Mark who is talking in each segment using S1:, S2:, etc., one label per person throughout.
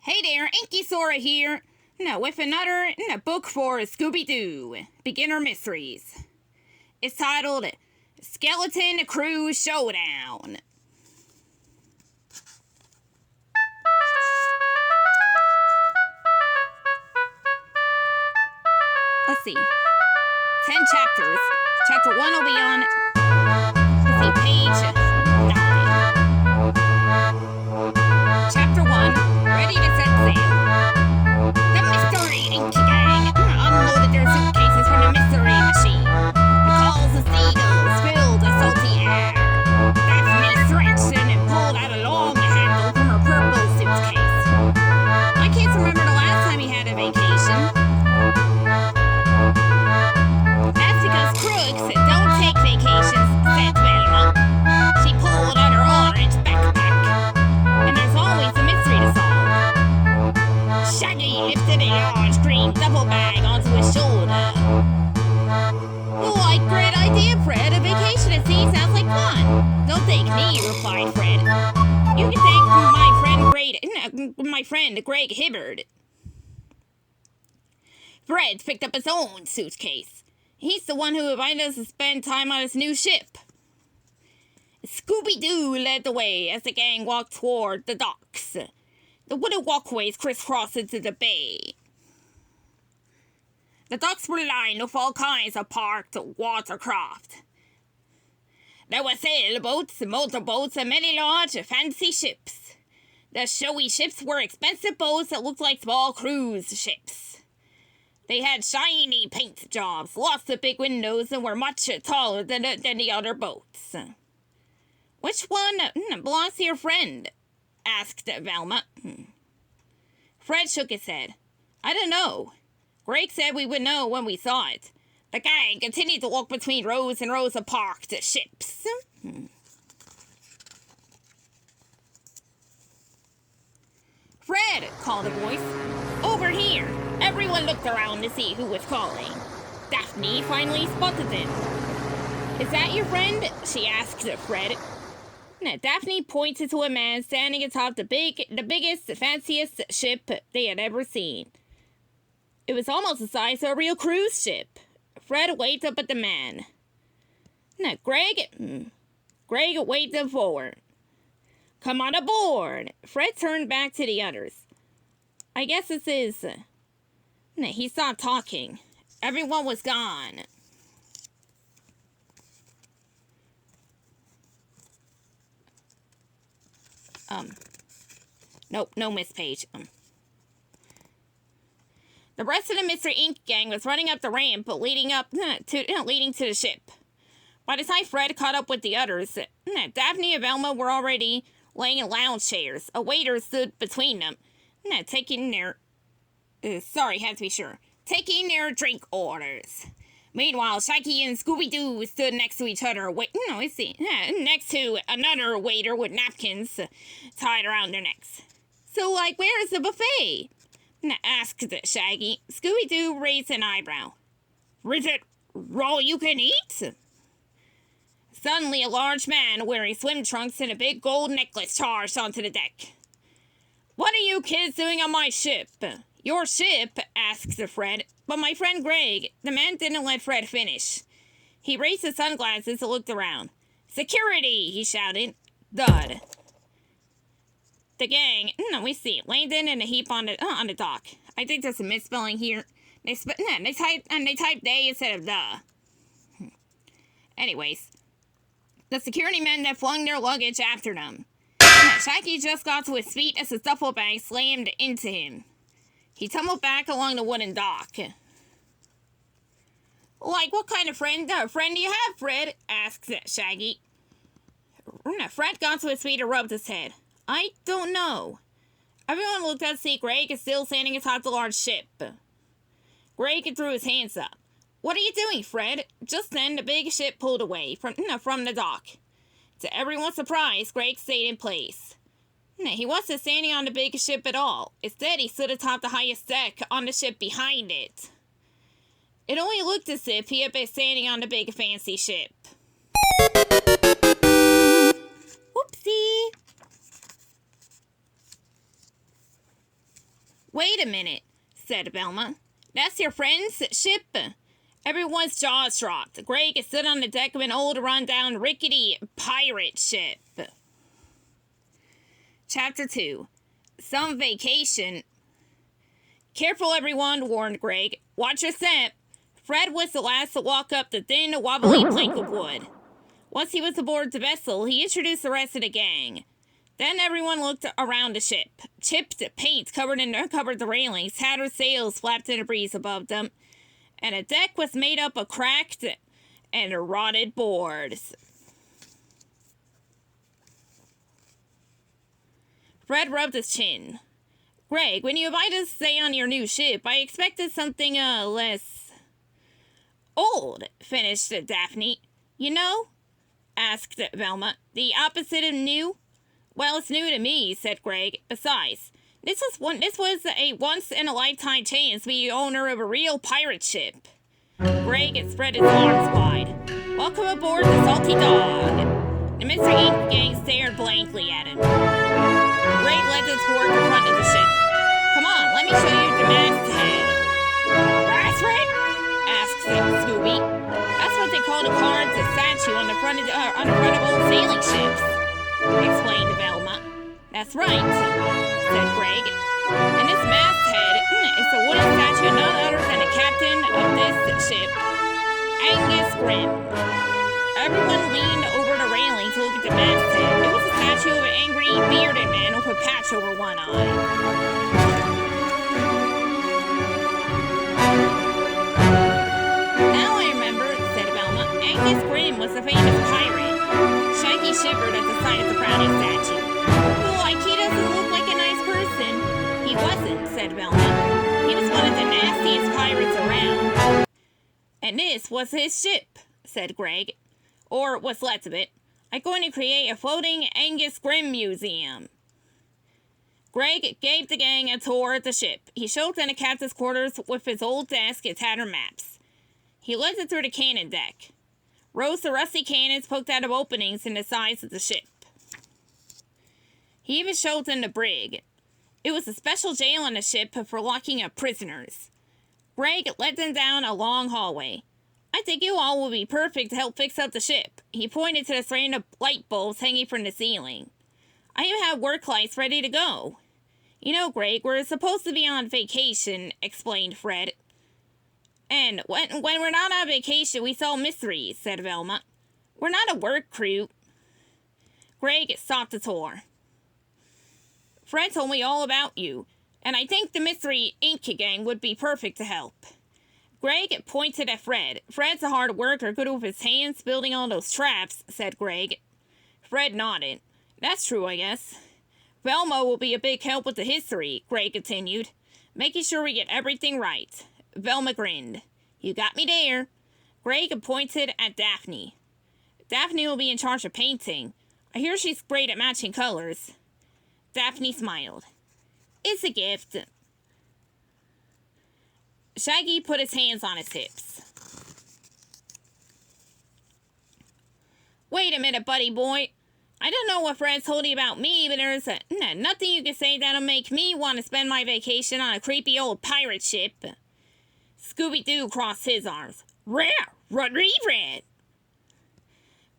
S1: Hey there, Inkysora here. Now with another book for Scooby-Doo, Beginner Mysteries. It's titled Skeleton Crew Showdown. Let's see. 10 chapters. Chapter 1 will be on, page 9. Chapter 1, ready to set sail. The Mystery Ink Gang unloaded their suitcases from the mystery machine. The calls of seagulls filled the salty air. Daphne stretched and pulled out a long handle from her purple suitcase. My kids remember the last time he had a vacation. That's because crooks don't take vacations, said Velma. She pulled out her orange backpack. And there's always a mystery to solve. Shaggy lifted a large green duffel bag onto his shoulder. Like, great idea, Fred. A vacation at sea sounds like fun. Don't thank me, replied Fred. You can thank my friend Greg Hibbard. Fred picked up his own suitcase. He's the one who invited us to spend time on his new ship. Scooby-Doo led the way as the gang walked toward the docks. The wooden walkways crisscrossed into the bay. The docks were lined with all kinds of parked watercraft. There were sailboats, motorboats, and many large, fancy ships. The showy ships were expensive boats that looked like small cruise ships. They had shiny paint jobs, lots of big windows, and were much taller than the other boats. Which one belongs to your friend? Asked Velma. Fred shook his head. I don't know. Greg said we would know when we saw it. The gang continued to walk between rows and rows of parked ships. Fred, called a voice. Over here. Everyone looked around to see who was calling. Daphne finally spotted him. Is that your friend? She asked Fred. Daphne pointed to a man standing atop the biggest, fanciest ship they had ever seen. It was almost the size of a real cruise ship. Fred waved up at the man. Greg waved him forward. Come on aboard. Fred turned back to the others. I guess this is... He stopped talking. Everyone was gone. Nope, no miss page. The rest of the Mr. Ink gang was running up the ramp leading to the ship. By the time Fred caught up with the others, Daphne and Velma were already laying in lounge chairs. A waiter stood between them, taking their drink orders. Meanwhile, Shaggy and Scooby-Doo stood next to each other. Next to another waiter with napkins tied around their necks. So, where is the buffet? Asked Shaggy. Scooby-Doo raised an eyebrow. Is it all you can eat? Suddenly, a large man wearing swim trunks and a big gold necklace charged onto the deck. What are you kids doing on my ship? Your ship? Asked Fred. But my friend Greg, the man didn't let Fred finish. He raised his sunglasses and looked around. Security! He shouted. Thud. The gang, landed in a heap on the dock. I think there's a misspelling here. They typed they instead of the. Anyways, the security men that flung their luggage after them. Shaggy just got to his feet as his duffel bag slammed into him. He tumbled back along the wooden dock. What kind of friend do you have, Fred? Asked Shaggy. Fred got to his feet and rubbed his head. I don't know. Everyone looked up to see Greg is still standing atop the large ship. Greg threw his hands up. What are you doing, Fred? Just then, the big ship pulled away from the dock. To everyone's surprise, Greg stayed in place. He wasn't standing on the big ship at all. Instead, he stood atop the highest deck on the ship behind it. It only looked as if he had been standing on the big fancy ship. Whoopsie! Wait a minute, said Velma. That's your friend's ship? Everyone's jaws dropped. Greg stood on the deck of an old, run-down, rickety pirate ship. Chapter 2. Some vacation. Careful, everyone, warned Greg. Watch your step. Fred was the last to walk up the thin, wobbly plank of wood. Once he was aboard the vessel, he introduced the rest of the gang. Then everyone looked around the ship. Chipped paint covered the railings, tattered sails flapped in the breeze above them, and the deck was made up of cracked and rotted boards. Fred rubbed his chin. Greg, when you invited us to stay on your new ship, I expected something, less old, finished Daphne. You know? Asked Velma. The opposite of new? Well, it's new to me, said Greg. Besides, this was a once-in-a-lifetime chance to be the owner of a real pirate ship. Greg spread his arms wide. Welcome aboard the Salty Dog. The Mr. Ink gang stared blankly at him. Greg led them toward the front of the ship. Come on, let me show you the masthead. Masthead? Asked Scooby. That's what they call the carved statue on the front of old sailing ships, explained Velma. That's right, said Greg. And this masthead is a wooden statue of none other than the captain of this ship, Angus Grimm. Everyone leaned over the railing to look at the masthead. It was a statue of an angry, bearded man with a patch over one eye. Now I remember, said Velma. Angus Grimm was a famous pirate. Shaggy shivered at the sight of the frowning statue. Oh, like he doesn't look like a nice person. He wasn't, said Velma. He was one of the nastiest pirates around. And this was his ship, said Greg. Or what's left of it. I'm going to create a floating Angus Grimm museum. Greg gave the gang a tour of the ship. He showed them the captain's quarters with his old desk and tattered maps. He led them through the cannon deck. Rows of rusty cannons poked out of openings in the sides of the ship. He even showed them the brig. It was a special jail on the ship for locking up prisoners. Greg led them down a long hallway. I think you all will be perfect to help fix up the ship. He pointed to the strand of light bulbs hanging from the ceiling. I even have work lights ready to go. You know, Greg, we're supposed to be on vacation, explained Fred. And when we're not on vacation, we solve mysteries, said Velma. We're not a work crew. Greg stopped the tour. Fred told me all about you, and I think the Mystery Ink gang would be perfect to help. Greg pointed at Fred. Fred's a hard worker, good with his hands, building all those traps, said Greg. Fred nodded. That's true, I guess. Velma will be a big help with the history, Greg continued, making sure we get everything right. Velma grinned. You got me there. Greg pointed at Daphne. Daphne will be in charge of painting. I hear she's great at matching colors. Daphne smiled. It's a gift. Shaggy put his hands on his hips. Wait a minute, buddy boy. I don't know what Fred told you about me, but there's nothing you can say that'll make me want to spend my vacation on a creepy old pirate ship. Scooby-Doo crossed his arms. Rare! Red!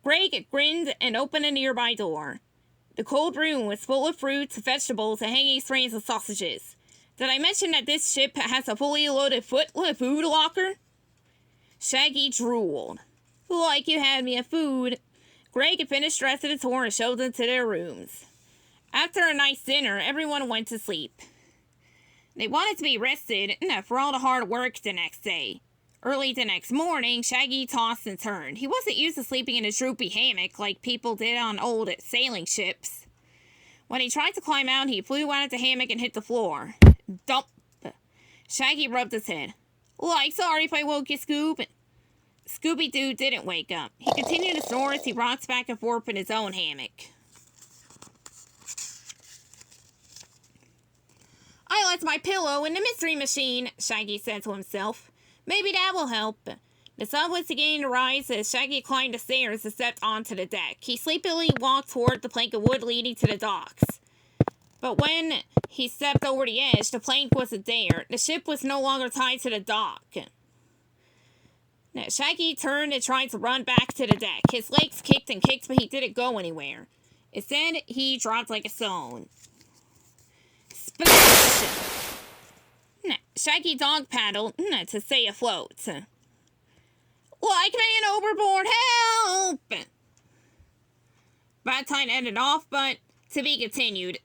S1: Greg grinned and opened a nearby door. The cold room was full of fruits, vegetables, and hanging strands of sausages. Did I mention that this ship has a fully loaded food locker? Shaggy drooled. Like you had me a food. Greg had finished the rest of the tour and showed them to their rooms. After a nice dinner, everyone went to sleep. They wanted to be rested for all the hard work the next day. Early the next morning, Shaggy tossed and turned. He wasn't used to sleeping in a droopy hammock like people did on old sailing ships. When he tried to climb out, he flew out of the hammock and hit the floor. Dump! Shaggy rubbed his head. Like, sorry if I woke you, Scoob. Scooby-Doo didn't wake up. He continued to snore as he rocked back and forth in his own hammock. I left my pillow in the mystery machine, Shaggy said to himself. Maybe that will help. The sun was beginning to rise as Shaggy climbed the stairs and stepped onto the deck. He sleepily walked toward the plank of wood leading to the docks. But when he stepped over the edge, the plank wasn't there. The ship was no longer tied to the dock. Now, Shaggy turned and tried to run back to the deck. His legs kicked and kicked, but he didn't go anywhere. Instead, he dropped like a stone. Splash! Shaggy dog paddled to stay afloat. Like man overboard, help! That time ended off, but to be continued.